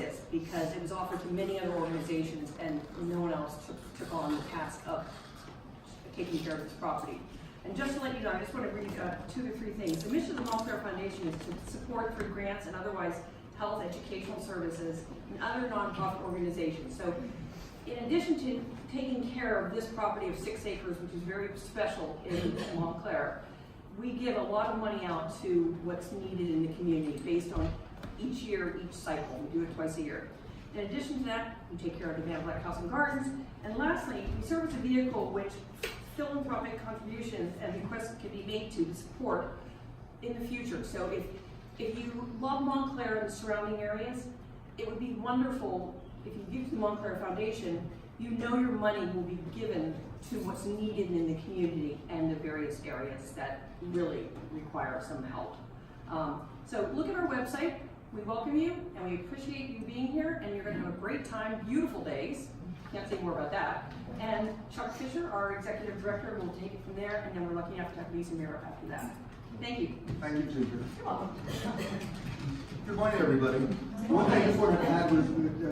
exists because it was offered to many other organizations and no one else took on the task of taking care of this property. And just to let you know, I just want to read 2 or 3 things. The mission of the Montclair Foundation is to support through grants and otherwise health, educational services, and other nonprofit organizations. So in addition to taking care of this property of 6 acres, which is very special in Montclair, we give a lot of money out to what's needed in the community based on each year, each cycle. We do it twice a year. In addition to that, we take care of the Vleck House and Gardens. And lastly, we serve as a vehicle which philanthropic contributions and requests can be made to support in the future. So if you love Montclair and the surrounding areas, it would be wonderful if you give to the Montclair Foundation, you know your money will be given to what's needed in the community and the various areas that really require some help. So look at our website. We welcome you and we appreciate you being here, and you're going to have a great time, beautiful days. Can't say more about that. And Chuck Fischer, our executive director, will take it from there, and then we're lucky enough to have Lisa Mira after that. Thank you. Thank you, Ginger. You're welcome. Good morning, everybody. One thing I just wanted to add was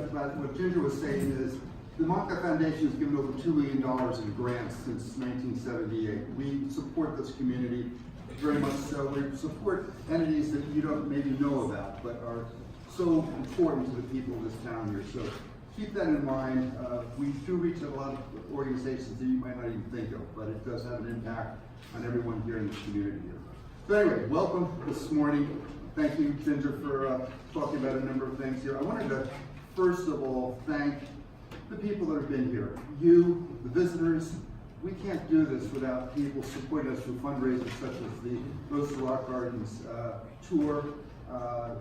about what Ginger was saying is the Montclair Foundation has given over $2 million in grants since 1978. We support this community very much so. We support entities that you don't maybe know about, but are so important to the people of this town here. So keep that in mind. We do reach a lot of organizations that you might not even think of, but it does have an impact on everyone here in the community here. So anyway, welcome this morning. Thank you, Ginger, for talking about a number of things here. I wanted to, first of all, thank the people that have been here. You, the visitors. We can't do this without people supporting us through fundraisers such as the Rose to Rock Gardens tour.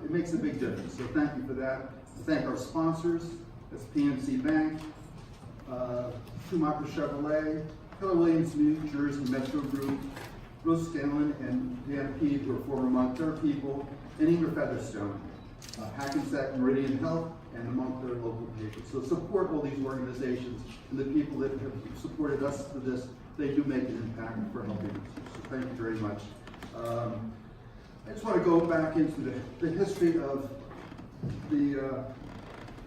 It makes a big difference, so thank you for that. Thank our sponsors. That's PNC Bank, Schumacher Chevrolet, Keller Williams New Jersey Metro Group, Rose Scanlon and Deanna Peave, who are former Montclair people, and Ingrid Featherstone, Hackensack Meridian Health, and the Montclair local paper. So support all these organizations and the people that have supported us for this. They do make an impact for helping us. So thank you very much. I just want to go back into the history of the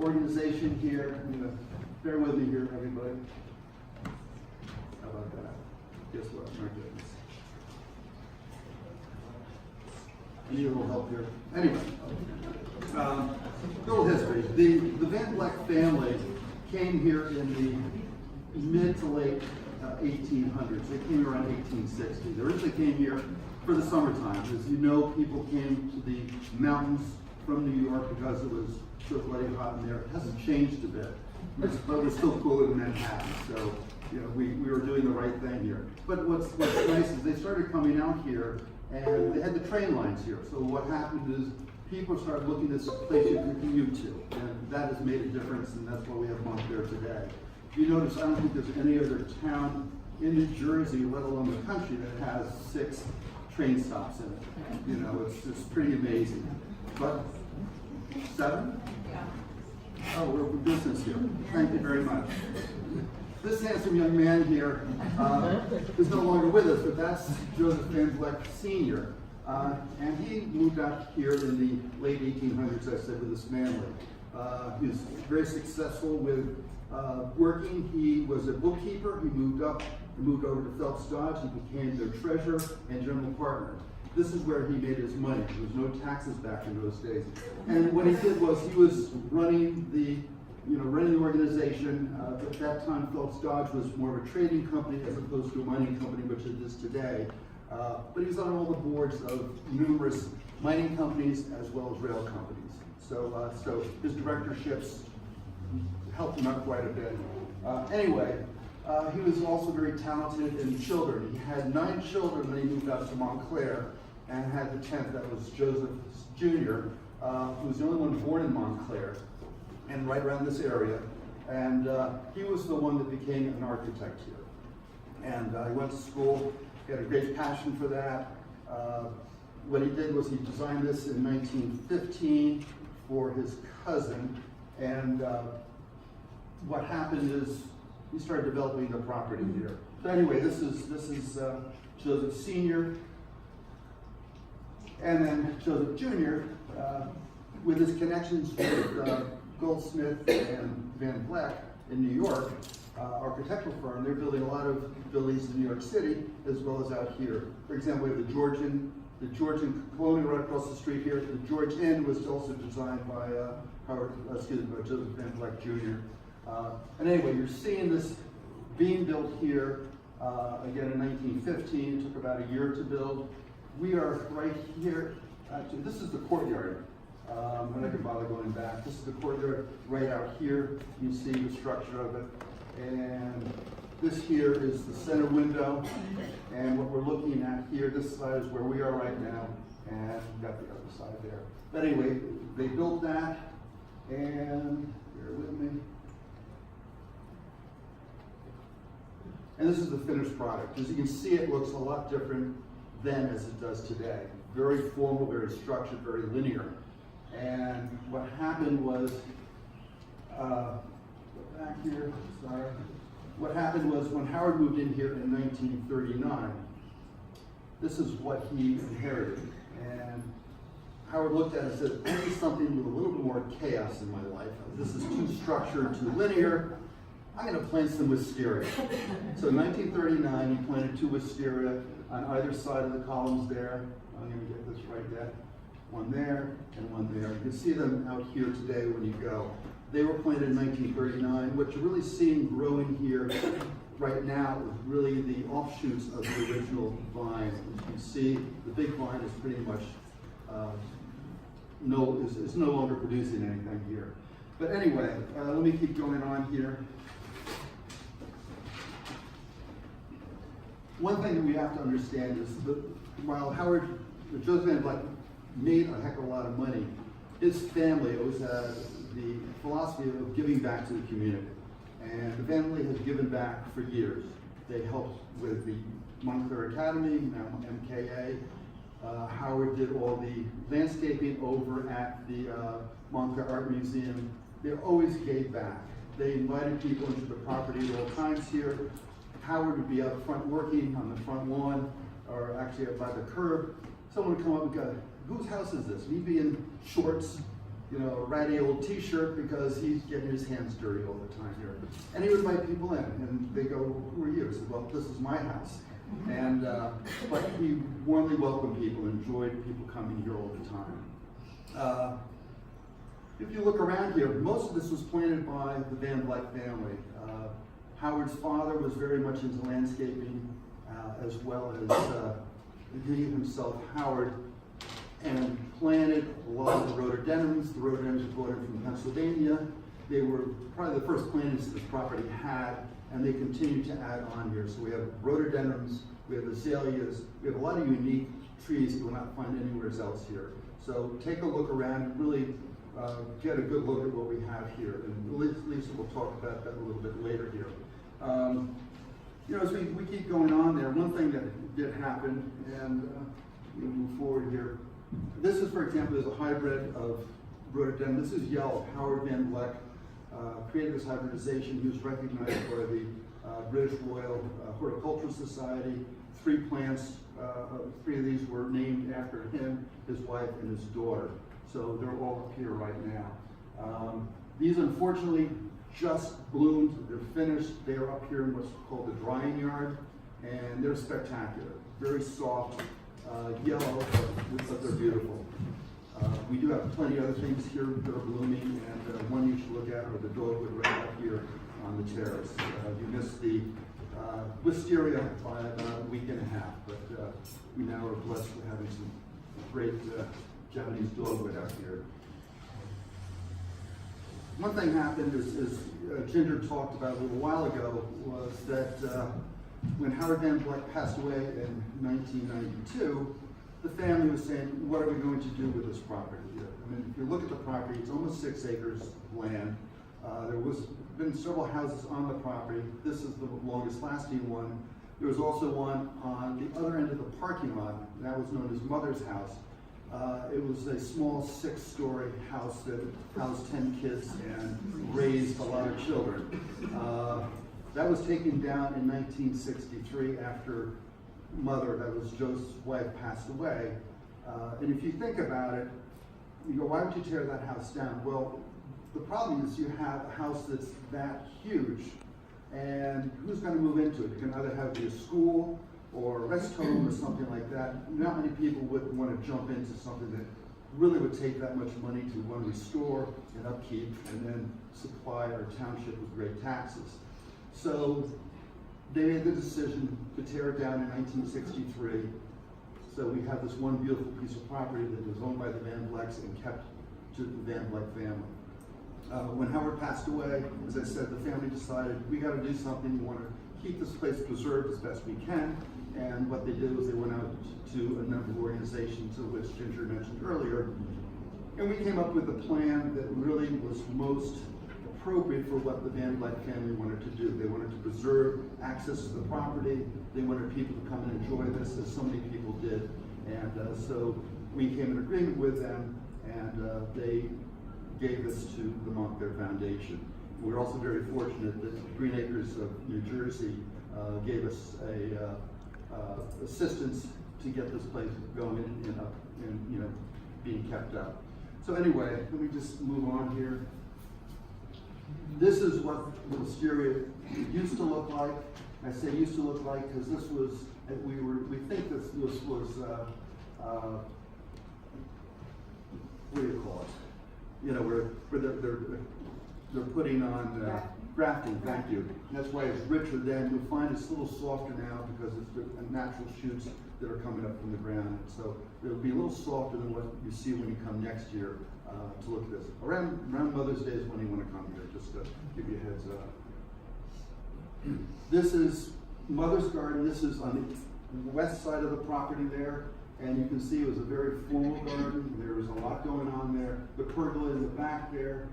organization here. Bear with me here, everybody. How about that? Guess what? My goodness. I need a little help here. Anyway, little history. The Van Vleck family came here in the mid to late 1800s. They came around 1860. They originally came here for the summertime. As you know, people came to the mountains from New York because it was so bloody hot in there. It hasn't changed a bit, but we're still cooler than Manhattan. So, we were doing the right thing here. But what's nice is they started coming out here, and they had the train lines here. So what happened is people started looking at a place you could commute to, and that has made a difference, and that's why we have Montclair today. If you notice, I don't think there's any other town in New Jersey, let alone the country, that has 6 train stops in it. It's just pretty amazing. But 7? Oh, we're in business here. Thank you very much. This handsome young man here is no longer with us, but that's Joseph Van Vleck Sr. And he moved out here in the late 1800s, I said, with his family. He was very successful with working. He was a bookkeeper. He moved over to Phelps Dodge. He became their treasurer and general partner. This is where he made his money. There was no taxes back in those days. And what he did was he was running the organization. At that time, Phelps Dodge was more of a trading company as opposed to a mining company, which it is today. But he was on all the boards of numerous mining companies as well as rail companies. So his directorships helped him out quite a bit. Anyway, he was also very talented in children. He had 9 children when he moved out to Montclair, and had the 10th, that was Joseph Jr., who was the only one born in Montclair, and right around this area. And he was the one that became an architect here. And he went to school, he had a great passion for that. What he did was he designed this in 1915 for his cousin, and what happened is he started developing the property here. So anyway, this is Joseph Sr. And then Joseph Jr. with his connections with Goldsmith and Van Vleck in New York, architectural firm, they're building a lot of buildings in New York City as well as out here. For example, we have the Georgian Colonial right across the street here. The George Inn was also designed by Joseph Van Vleck Jr. And anyway, you're seeing this being built here again in 1915. It took about a year to build. We are right here. Actually, this is the courtyard. I'm not going to bother going back. This is the courtyard right out here. You see the structure of it. And this here is the center window. And what we're looking at here, this side is where we are right now. And we've got the other side there. But anyway, they built that. And bear with me. And this is the finished product. As you can see, it looks a lot different then as it does today. Very formal, very structured, very linear. And what happened was, go back here, sorry. What happened was when Howard moved in here in 1939, this is what he inherited. And Howard looked at it and said, I need something with a little bit more chaos in my life. This is too structured, too linear. I'm going to plant some wisteria. So in 1939, he planted 2 wisteria on either side of the columns there. I'm going to get this right there. One there and one there. You can see them out here today when you go. They were planted in 1939. What you're really seeing growing here right now is really the offshoots of the original vine. As you can see, the big vine is pretty much is no longer producing anything here. But anyway, let me keep going on here. One thing that we have to understand is that while Joseph Van Vleck made a heck of a lot of money, his family always had the philosophy of giving back to the community. And the family has given back for years. They helped with the Montclair Academy, now MKA. Howard did all the landscaping over at the Montclair Art Museum. They always gave back. They invited people into the property at all times here. Howard would be out front working on the front lawn, or actually up by the curb. Someone would come up and go, whose house is this? And he'd be in shorts, you know, a ratty old t-shirt because he's getting his hands dirty all the time here. And he would invite people in, and they go, who are you? He said, well, this is my house. And, but he warmly welcomed people, enjoyed people coming here all the time. If you look around here, most of this was planted by the Van Vleck family. Howard's father was very much into landscaping, as well as he himself, Howard, and planted a lot of the rhododendrons. The rhododendrons were brought in from Pennsylvania. They were probably the first plantings this property had, and they continue to add on here. So we have rhododendrons, we have azaleas, we have a lot of unique trees you will not find anywhere else here. So take a look around and really get a good look at what we have here. And Lisa will talk about that a little bit later here. You know, as we keep going on there, one thing that did happen, and we move forward here. This is, for example, there's a hybrid of rhododendron. This is yellow. Howard Van Vleck created this hybridization. He was recognized by the British Royal Horticultural Society. 3 plants, 3 of these were named after him, his wife, and his daughter. So they're all up here right now. These unfortunately just bloomed. They're finished. They're up here in what's called the drying yard, and they're spectacular. Very soft, yellow, but they're beautiful. We do have plenty of other things here that are blooming, and one you should look at are the dogwood right up here on the terrace. You missed the wisteria by about a week and a half, but we now are blessed with having some great Japanese dogwood out here. One thing happened is Ginger talked about a little while ago was that when Howard Van Vleck passed away in 1992, the family was saying, what are we going to do with this property here? I mean, if you look at the property, it's almost 6 acres of land. There was been several houses on the property. This is the longest lasting one. There was also one on the other end of the parking lot. That was known as Mother's House. It was a small 6-story house that housed 10 kids and raised a lot of children. That was taken down in 1963 after Mother, that was Joseph's wife, passed away. And if you think about it, you go, why would you tear that house down? Well, the problem is you have a house that's that huge, and who's going to move into it? You can either have it be a school or a rest home or something like that. Not many people would want to jump into something that really would take that much money to one, restore and upkeep, and then supply our township with great taxes. So they made the decision to tear it down in 1963. So we have this one beautiful piece of property that was owned by the Van Vlecks and kept to the Van Vleck family. When Howard passed away, as I said, the family decided we got to do something. We want to keep this place preserved as best we can. And what they did was they went out to a number of organizations, of which Ginger mentioned earlier, and we came up with a plan that really was most appropriate for what the Van Vleck family wanted to do. They wanted to preserve access to the property. They wanted people to come and enjoy this, as so many people did. And so we came in agreement with them, and they gave this to the Montclair Foundation. We're also very fortunate that Green Acres of New Jersey gave us a assistance to get this place going and you know, being kept up. So anyway, let me just move on here. This is what the Wisteria used to look like. I say used to look like because this was, we think this was what do you call it? You know, where they're putting on grafting, thank you. And that's why it's richer then. You'll find it's a little softer now because it's the natural shoots that are coming up from the ground. So it'll be a little softer than what you see when you come next year to look at this. Around Mother's Day is when you want to come here, just to give you a heads up. This is Mother's Garden. This is on the west side of the property there. And you can see it was a very formal garden. There was a lot going on there. The pergola in the back there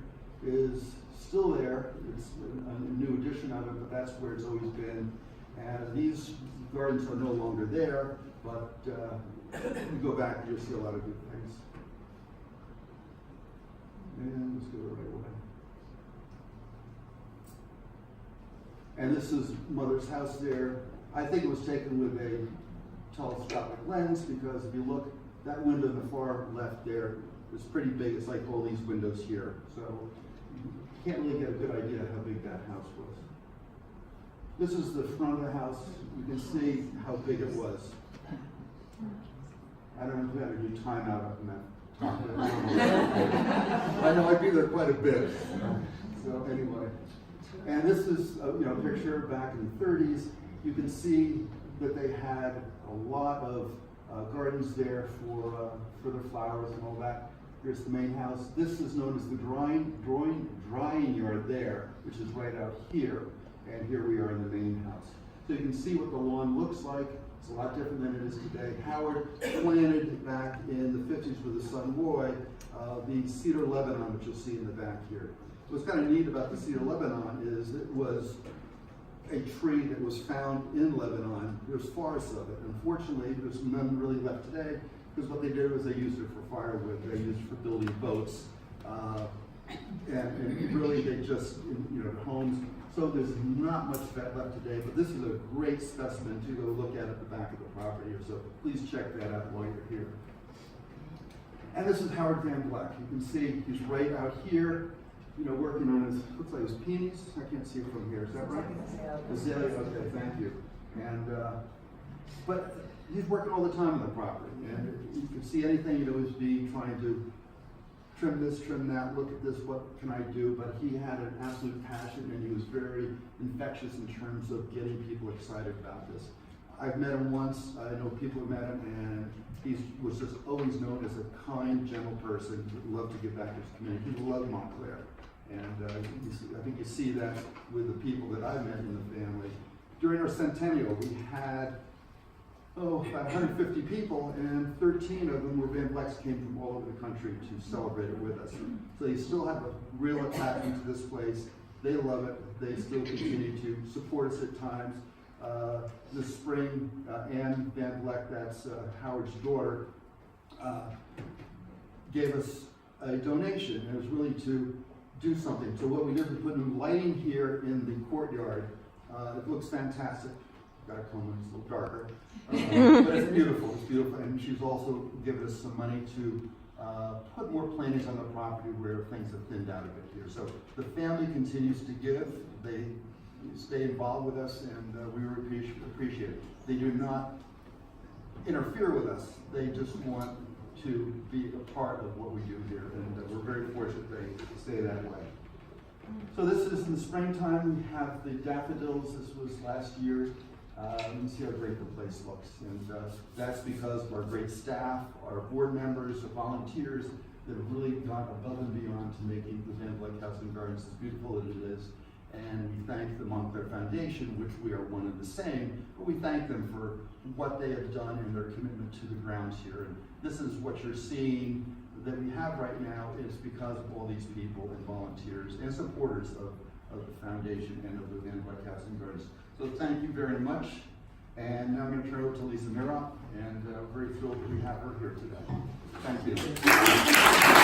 is still there. It's a new addition of it, but that's where it's always been. And these gardens are no longer there, but you go back, you'll see a lot of good things. And let's go the right way. And this is Mother's house there. I think it was taken with a telescopic lens because if you look, that window in the far left there is pretty big. It's like all these windows here. So you can't really get a good idea how big that house was. This is the front of the house. You can see how big it was. I don't know if we had a new timeout up in that top. I know I'd be there quite a bit. So anyway, and this is a picture back in the 30s. You can see that they had a lot of gardens there for their flowers and all that. Here's the main house. This is known as the drying yard there, which is right out here. And here we are in the main house. So you can see what the lawn looks like. It's a lot different than it is today. Howard planted back in the 50s with his son Roy the cedar Lebanon, which you'll see in the back here. What's kind of neat about the cedar Lebanon is it was a tree that was found in Lebanon. There's forests of it. Unfortunately, there's none really left today because what they did was they used it for firewood. They used it for building boats. And really they just, homes. So there's not much of that left today, but this is a great specimen to go look at the back of the property here. So please check that out while you're here. And this is Howard Van Vleck. You can see he's right out here, working on his, looks like his peonies. I can't see it from here, is that right? Azalea, okay, thank you. And, but he's working all the time on the property. And you can see anything, he's be trying to trim this, trim that, look at this, what can I do? But he had an absolute passion and he was very infectious in terms of getting people excited about this. I've met him once, I know people have met him, and he was just always known as a kind, gentle person who loved to give back to his community. He loved Montclair. And I think you see that with the people that I've met in the family. During our centennial, we had about 150 people, and 13 of them were Van Vlecks, came from all over the country to celebrate it with us. So they still have a real attachment to this place. They love it. They still continue to support us at times. This spring, Anne Van Vleck, that's Howard's daughter, gave us a donation, and it was really to do something. So what we did, we put new lighting here in the courtyard. It looks fantastic. Got a comb, it's a little darker. But it's beautiful, and she's also given us some money to put more plantings on the property where things have thinned out a bit here. So the family continues to give. They stay involved with us, and we really appreciate it. They do not interfere with us. They just want to be a part of what we do here, and we're very fortunate they stay that way. So this is in the springtime. We have the daffodils. This was last year. You can see how great the place looks, and that's because of our great staff, our board members, our volunteers that have really gone above and beyond to making the Van Vleck House and Gardens as beautiful as it is. And we thank the Montclair Foundation, which we are one of the same, but we thank them for what they have done and their commitment to the grounds here. And this is what you're seeing that we have right now is because of all these people and volunteers and supporters of the foundation and of the Van Vleck House and Gardens. So thank you very much. And now I'm going to turn it over to Lisa Mira, and very thrilled that we have her here today. Thank you.